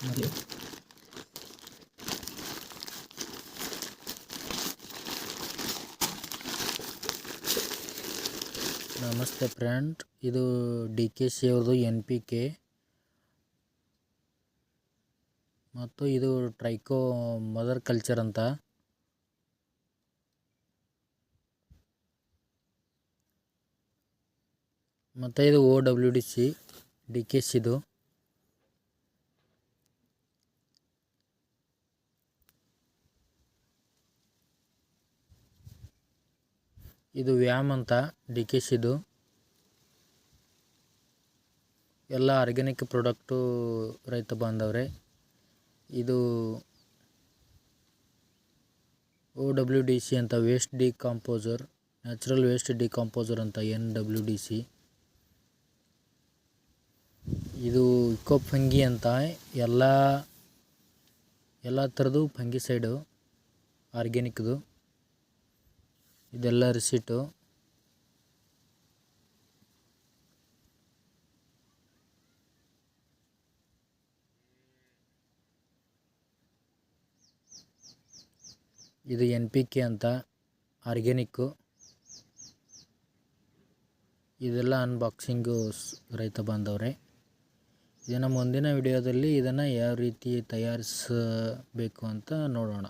ನೋಡಿ. ನಮಸ್ತೆ ಫ್ರೆಂಡ್, ಇದು DKC ಅವ್ರದ್ದು NPK ಮತ್ತು ಇದು ಟ್ರೈಕೋ ಮದರ್ ಕಲ್ಚರ್ ಅಂತ. ಮತ್ತು ಇದು OWDC DKC ಇದು. ಇದು ವ್ಯಾಮ್ ಅಂತ DKC ಇದು. ಎಲ್ಲ ಆರ್ಗ್ಯಾನಿಕ್ ಪ್ರಾಡಕ್ಟು ರೈತ ಬಾಂಧವರೇ. ಇದು OWDC ಅಂತ waste decomposer, natural waste decomposer ಅಂತ NWDC. ಇದು ಇಕೋ ಫಂಗಿ ಅಂತ ಎಲ್ಲ ಥರದ್ದು ಫಂಗಿಸೈಡು ಆರ್ಗ್ಯಾನಿಕ್ದು. ಇದೆಲ್ಲ ರಿಸಿಟು. ಇದು NPK ಅಂತ ಆರ್ಗ್ಯಾನಿಕ್ಕು. ಇದೆಲ್ಲ ಅನ್ಬಾಕ್ಸಿಂಗು ರೈತ ಬಾಂಧವರೇ. ಇದನ್ನು ಮುಂದಿನ ವಿಡಿಯೋದಲ್ಲಿ ಇದನ್ನು ಯಾವ ರೀತಿ ತಯಾರಿಸಬೇಕು ಅಂತ ನೋಡೋಣ.